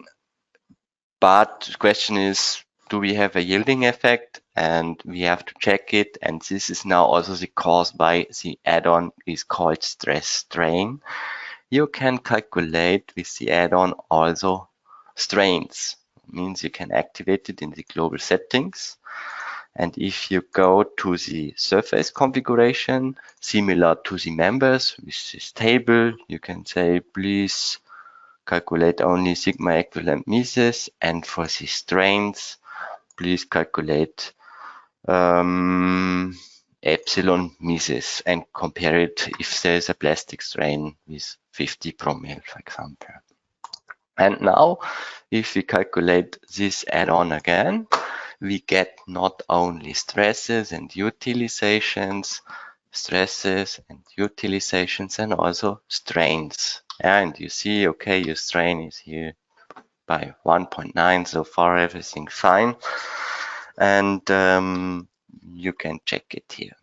[SPEAKER 2] the question is, do we have a yielding effect? And we have to check it. And this is now also the cause why the add-on is called stress strain. You can calculate with the add-on also strains. It means you can activate it in the global settings. And if you go to the surface configuration, similar to the members with this table, you can say, please calculate only sigma equivalent mesos, and for the strains, please calculate epsilon mesos and compare it if there is a plastic strain with 50 promille, for example. And now, if we calculate this add-on again, we get not only stresses and utilizations, and also strains. And you see, okay, your strain is here by 1.9, so far everything fine. And you can check it here.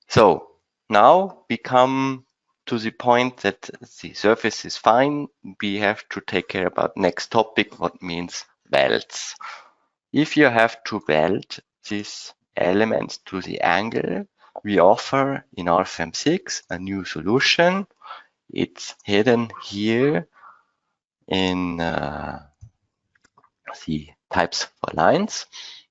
[SPEAKER 2] So now we come to the point that the surface is fine. We have to take care about next topic, what means welds. If you have to weld these elements to the angle, we offer in Rfem 6 a new solution. It's hidden here in the types for lines.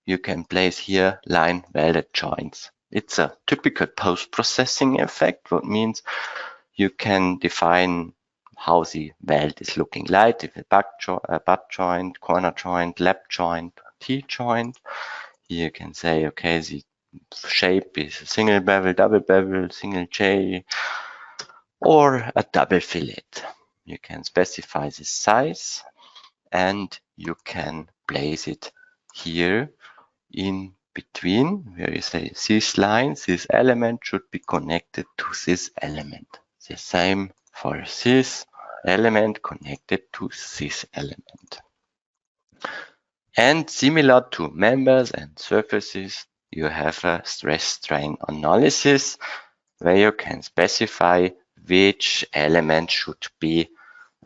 [SPEAKER 2] You can place here line welded joints. It's a typical post-processing effect, what means you can define how the weld is looking like, if a butt joint, corner joint, lap joint, T-joint. Here you can say, okay, the shape is a single bevel, double bevel, single J, or a double fillet. You can specify the size and you can place it here in between, where you say this line, this element should be connected to this element. The same for this element connected to this element. And similar to members and surfaces, you have a stress-strain analysis where you can specify which element should be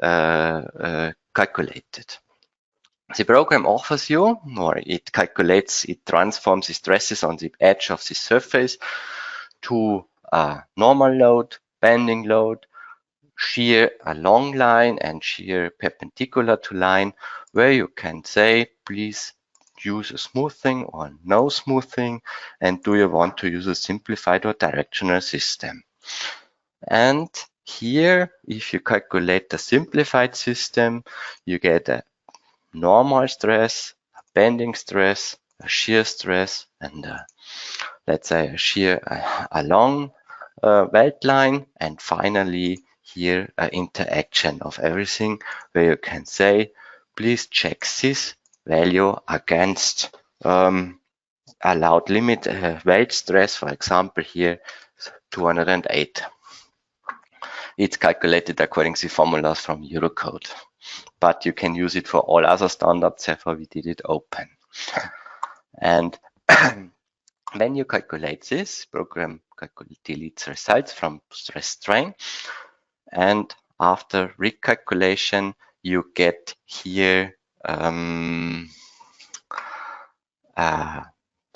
[SPEAKER 2] calculated. The program offers you, or it calculates, it transforms the stresses on the edge of the surface to a normal load, bending load, shear along line, and shear perpendicular to line, where you can say, please use a smoothing or no smoothing, and do you want to use a simplified or directional system. And here, if you calculate the simplified system, you get a normal stress, a bending stress, a shear stress, and let's say a shear along weld line, and finally here an interaction of everything where you can say, please check this value against allowed limit weld stress, for example here 208. It's calculated according to formulas from Eurocode, but you can use it for all other standards, therefore we did it open. And when you calculate this, program deletes results from stress strain, and after recalculation you get here a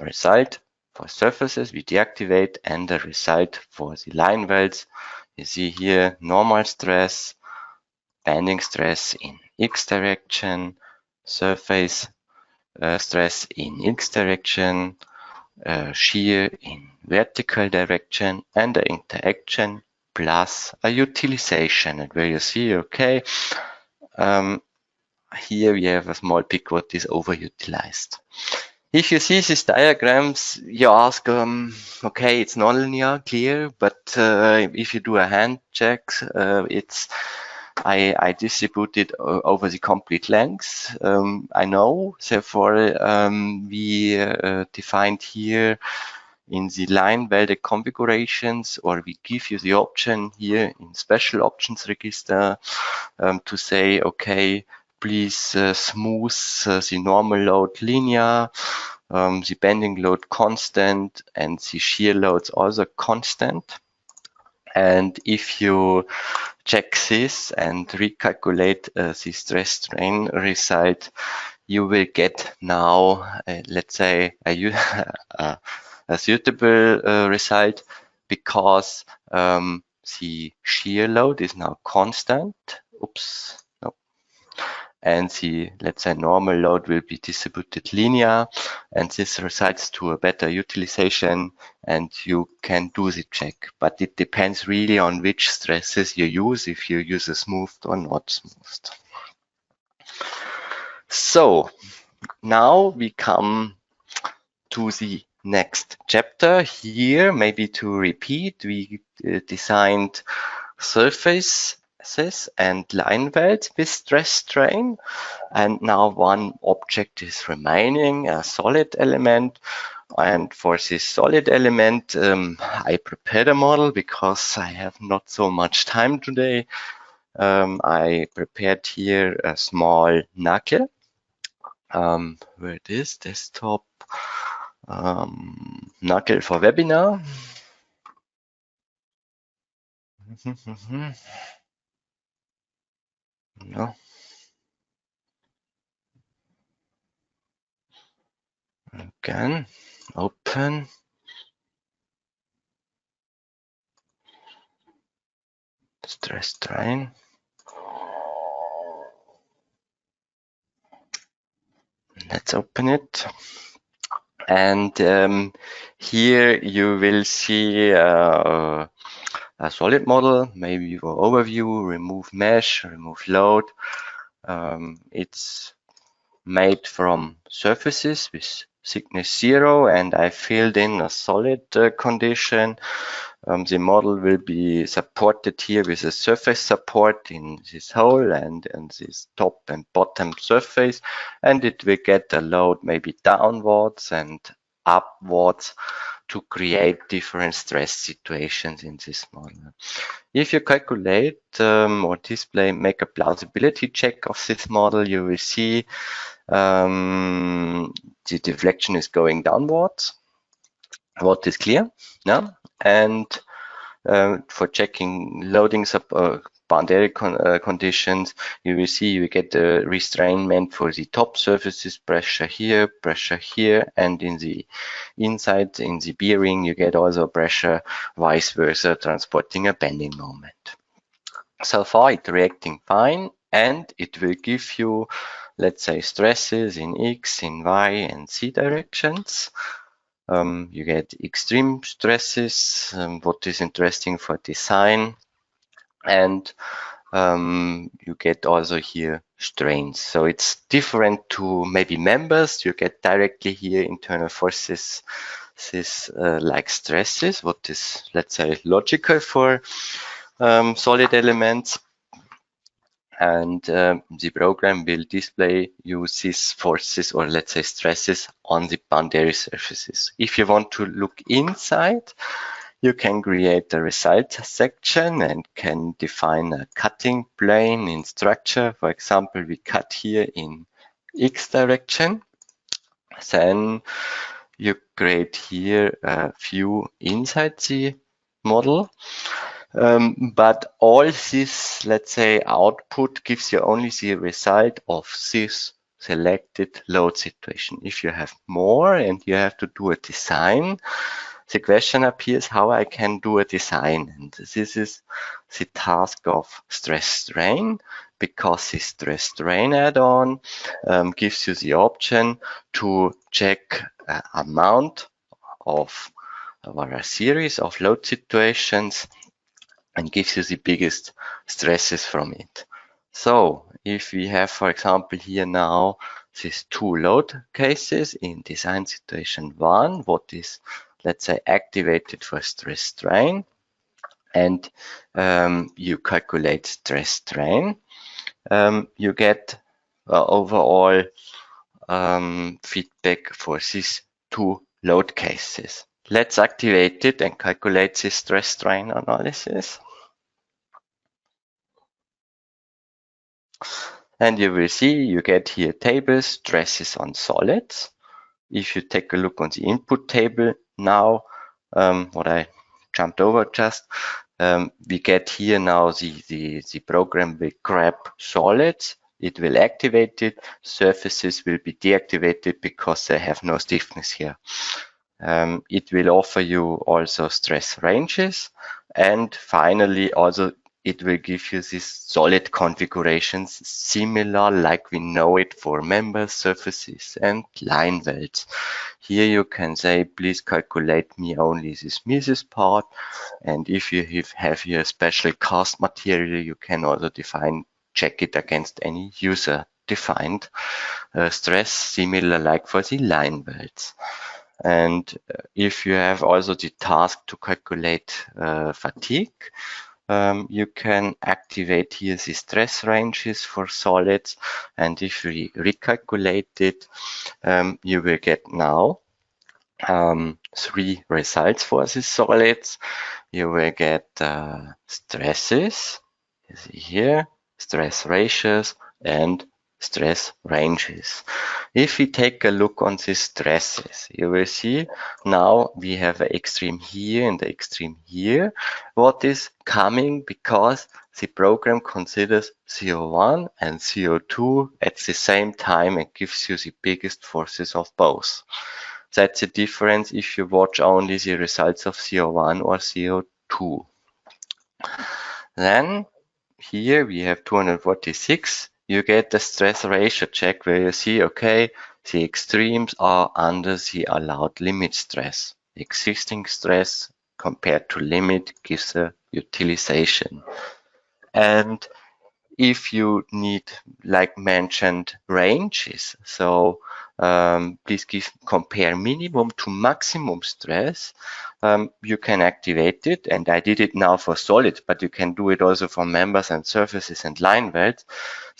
[SPEAKER 2] result for surfaces we deactivate and a result for the line welds. You see here normal stress, bending stress in X direction, surface stress in X direction, shear in vertical direction, and the interaction plus a utilization. And where you see, okay, here we have a small peak what is overutilized. If you see these diagrams, you ask, okay, it's non-linear, clear, but if you do a hand check, I distribute it over the complete length. I know, therefore we defined here in the line welded configurations, or we give you the option here in special options register to say, okay, please smooth the normal load linear, the bending load constant, and the shear loads also constant. And if you check this and recalculate the stress strain result, you will get now, let's say, a suitable result, because the shear load is now constant. Oops, no. And the, let's say, normal load will be distributed linear, and this results to a better utilization, and you can do the check. But it depends really on which stresses you use, if you use a smoothed or not smoothed. So now we come to the next chapter. Here, maybe to repeat, we designed surfaces and line welds with stress strain, and now one object is remaining, a solid element. And for this solid element, I prepared a model because I have not so much time today. I prepared here a small knuckle. Where it is, desktop, knuckle for webinar. No. Again, open. Stress strain. Let's open it. And here you will see a solid model, maybe for overview, remove mesh, remove load. It's made from surfaces with thickness 0, and I filled in a solid condition. The model will be supported here with a surface support in this hole and this top and bottom surface, and it will get a load maybe downwards and upwards to create different stress situations in this model. If you calculate or display, make a plausibility check of this model, you will see the deflection is going downwards. What is clear? Yeah. And for checking loading boundary conditions, you will see you get the restrainment for the top surfaces, pressure here, and in the inside, in the bearing, you get also pressure vice versa, transporting a bending moment. So far, it's reacting fine, and it will give you, let's say, stresses in X, in Y, and Z directions. You get extreme stresses, what is interesting for design, and you get also here strains. So it's different to maybe members. You get directly here internal forces, this like stresses, what is, let's say, logical for solid elements. And the program will display you these forces, or let's say stresses, on the boundary surfaces. If you want to look inside, you can create a result section and can define a cutting plane in structure. For example, we cut here in X direction. Then you create here a view inside the model. But all this, let's say, output gives you only the result of this selected load situation. If you have more and you have to do a design, the question appears how I can do a design. And this is the task of stress strain, because the stress strain add-on gives you the option to check amount of or a series of load situations and gives you the biggest stresses from it. So if we have, for example, here now these two load cases in design situation 1, what is, let's say, activated for stress strain, and you calculate stress strain, you get overall feedback for these two load cases. Let's activate it and calculate this stress strain analysis. And you will see you get here tables, stresses on solids. If you take a look on the input table now, what I jumped over just, we get here now the program will grab solids. It will activate it. Surfaces will be deactivated because they have no stiffness here. It will offer you also stress ranges, and finally also it will give you these solid configurations similar like we know it for member surfaces and line welds. Here you can say, please calculate me only this Mises part, and if you have here special cast material, you can also check it against any user defined stress similar like for the line welds. And if you have also the task to calculate fatigue, you can activate here the stress ranges for solids, and if we recalculate it, you will get now 3 results for the solids. You will get stresses, you see here, stress ratios, and stress ranges. If we take a look on the stresses, you will see now we have an extreme here and the extreme here. What is coming because the program considers CO1 and CO2 at the same time and gives you the biggest forces of both. That's the difference if you watch only the results of CO1 or CO2. Then here we have 246. You get the stress ratio check where you see, okay, the extremes are under the allowed limit stress. Existing stress compared to limit gives a utilization. And if you need, like mentioned, ranges, so please compare minimum to maximum stress. You can activate it, and I did it now for solid, but you can do it also for members and surfaces and line welds.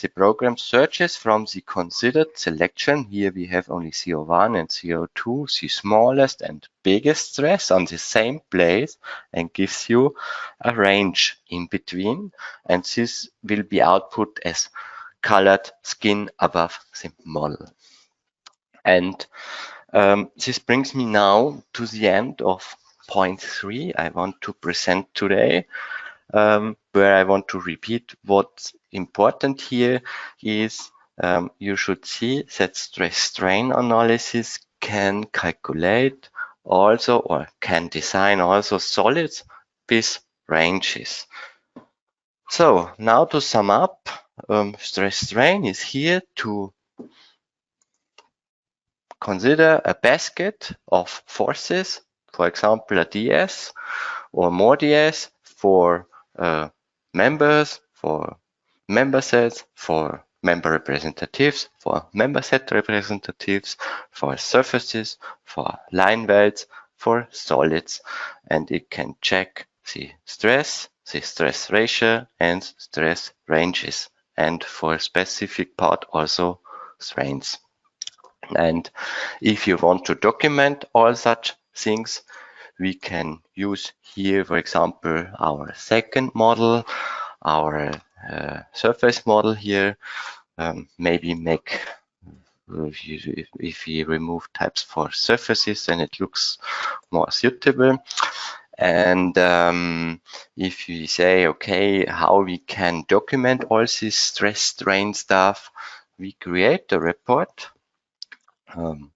[SPEAKER 2] The program searches from the considered selection. Here we have only CO1 and CO2, the smallest and biggest stress on the same place, and gives you a range in between, and this will be output as colored skin above the model. And this brings me now to the end of point 3 I want to present today, where I want to repeat what's important here is you should see that stress-strain analysis can calculate also, or can design also, solids with ranges. So now to sum up, stress-strain is here to consider a basket of forces, for example, a DS or more DS for members, for member sets, for member representatives, for member set representatives, for surfaces, for line welds, for solids, and it can check the stress ratio, and stress ranges, and for a specific part also strains. And if you want to document all such things, we can use here, for example, our second model, our surface model here. Maybe make, if we remove types for surfaces, then it looks more suitable. And if we say, okay, how we can document all this stress strain stuff, we create a report,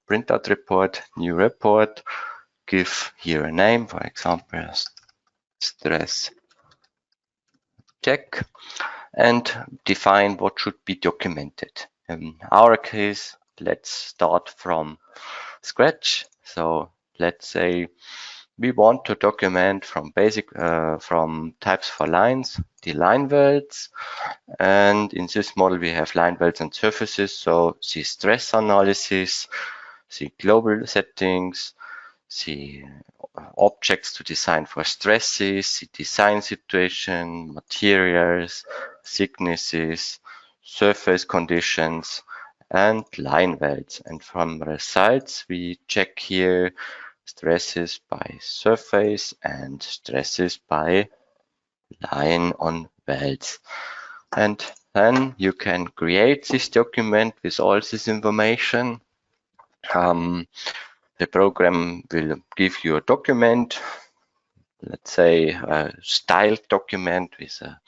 [SPEAKER 2] printout report, new report, give here a name, for example, stress check, and define what should be documented. In our case, let's start from scratch. So let's say we want to document from basic, from types for lines, the line welds. And in this model, we have line welds and surfaces. So the stress analysis, the global settings, the objects to design for stresses, the design situation, materials, thicknesses, surface conditions, and line welds. And from results, we check here stresses by surface and stresses by line on welds. And then you can create this document with all this information. The program will give you a document, let's say a styled document with a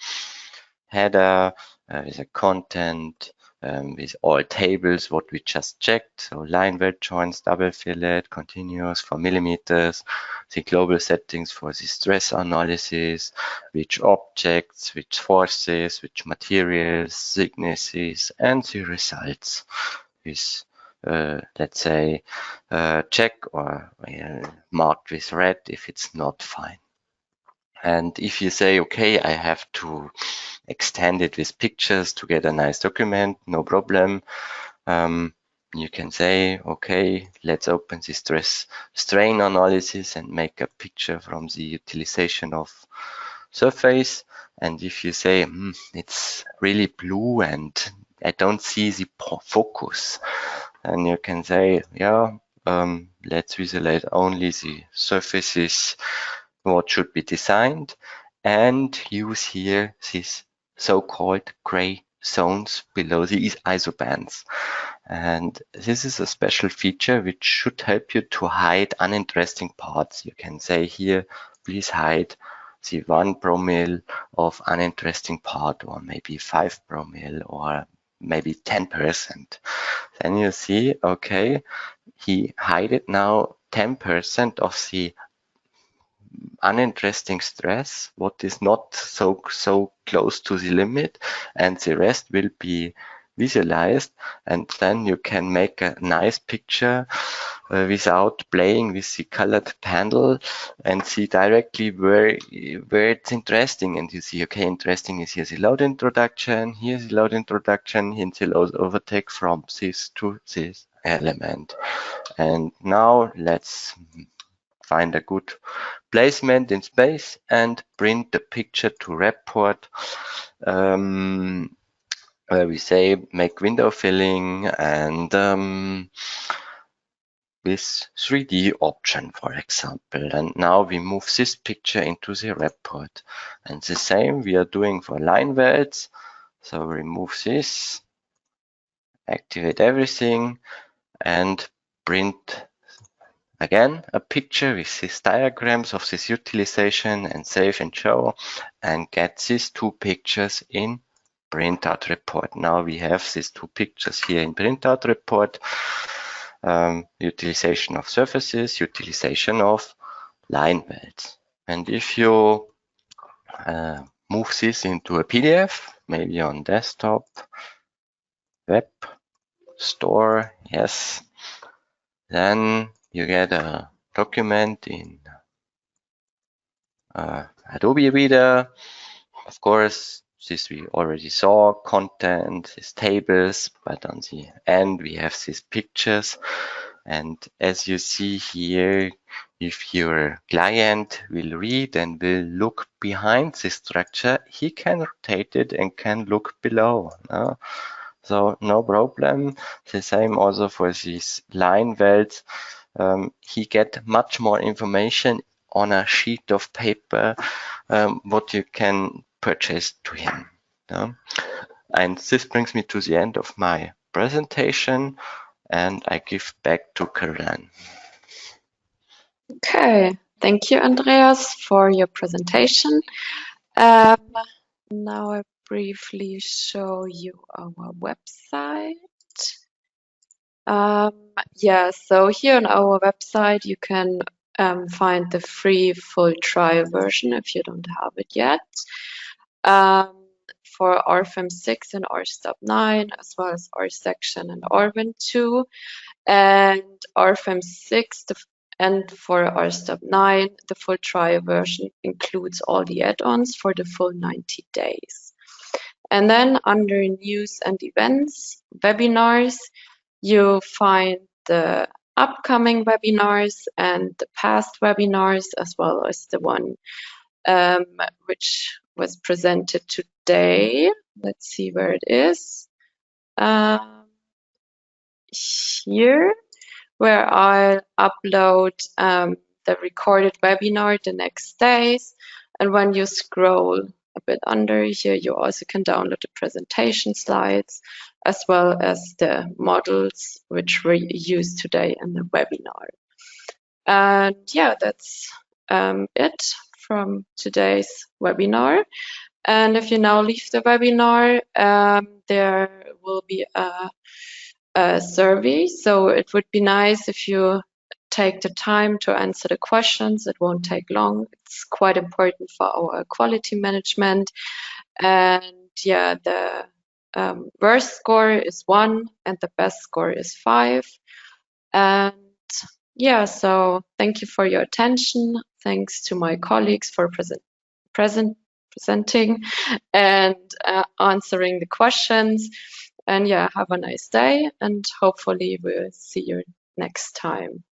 [SPEAKER 2] header, with a content, with all tables, what we just checked. So line weld joints, double fillet, continuous for millimeters, the global settings for the stress analysis, which objects, which forces, which materials, thicknesses, and the results with let's say check or marked with red if it's not fine. And if you say, okay, I have to extend it with pictures to get a nice document, no problem. You can say, okay, let's open the stress strain analysis and make a picture from the utilization of surface. And if you say, it's really blue and I don't see the focus, and you can say, yeah, let's visualize only the surfaces, what should be designed, and use here these so-called gray zones below the isobands. And this is a special feature which should help you to hide uninteresting parts. You can say here, please hide the 1 promille of uninteresting part, or maybe 5 promille, or maybe 10%. Then you see, okay, he hided now 10% of the uninteresting stress, what is not so close to the limit, and the rest will be visualized, and then you can make a nice picture without playing with the colored panel, and see directly where it's interesting. And you see, okay, interesting is here's the load introduction, here's the load introduction, here's the load overtake from this to this element. And now let's find a good placement in space and print the picture to report, where we say make window filling and with 3D option, for example. And now we move this picture into the report. And the same we are doing for line welds. So remove this, activate everything, and print again a picture with these diagrams of this utilization, and save and show, and get these two pictures in printout report. Now we have these two pictures here in printout report. Utilization of surfaces, utilization of line welds. And if you move this into a PDF, maybe on desktop, web, store, yes, then you get a document in Adobe Reader. Of course, this we already saw, content, these tables, but on the end we have these pictures. And as you see here, if your client will read and will look behind this structure, he can rotate it and can look below. So no problem. The same also for these line welds. He get much more information on a sheet of paper, what you can purchase to him. And this brings me to the end of my presentation, and I give back to Caroline.
[SPEAKER 1] Okay, thank you, Andreas, for your presentation. Now I briefly show you our website. Yeah, so here on our website you can find the free full trial version if you don't have it yet, for Rfem 6 and RSTAB 9, as well as R section and Rvin 2, and Rfem 6 and for RSTAB 9, the full trial version includes all the add-ons for the full 90 days. And then under news and events, webinars, you find the upcoming webinars and the past webinars, as well as the one which was presented today. Let's see where it is. Here, where I'll upload the recorded webinar the next days. And when you scroll a bit under here, you also can download the presentation slides, as well as the models which were used today in the webinar. And yeah, that's it from today's webinar. And if you now leave the webinar, there will be a survey. So it would be nice if you take the time to answer the questions. It won't take long. It's quite important for our quality management. And yeah, the worst score is 1 and the best score is 5. And yeah, so thank you for your attention. Thanks to my colleagues for presenting and answering the questions. And yeah, have a nice day, and hopefully we'll see you next time.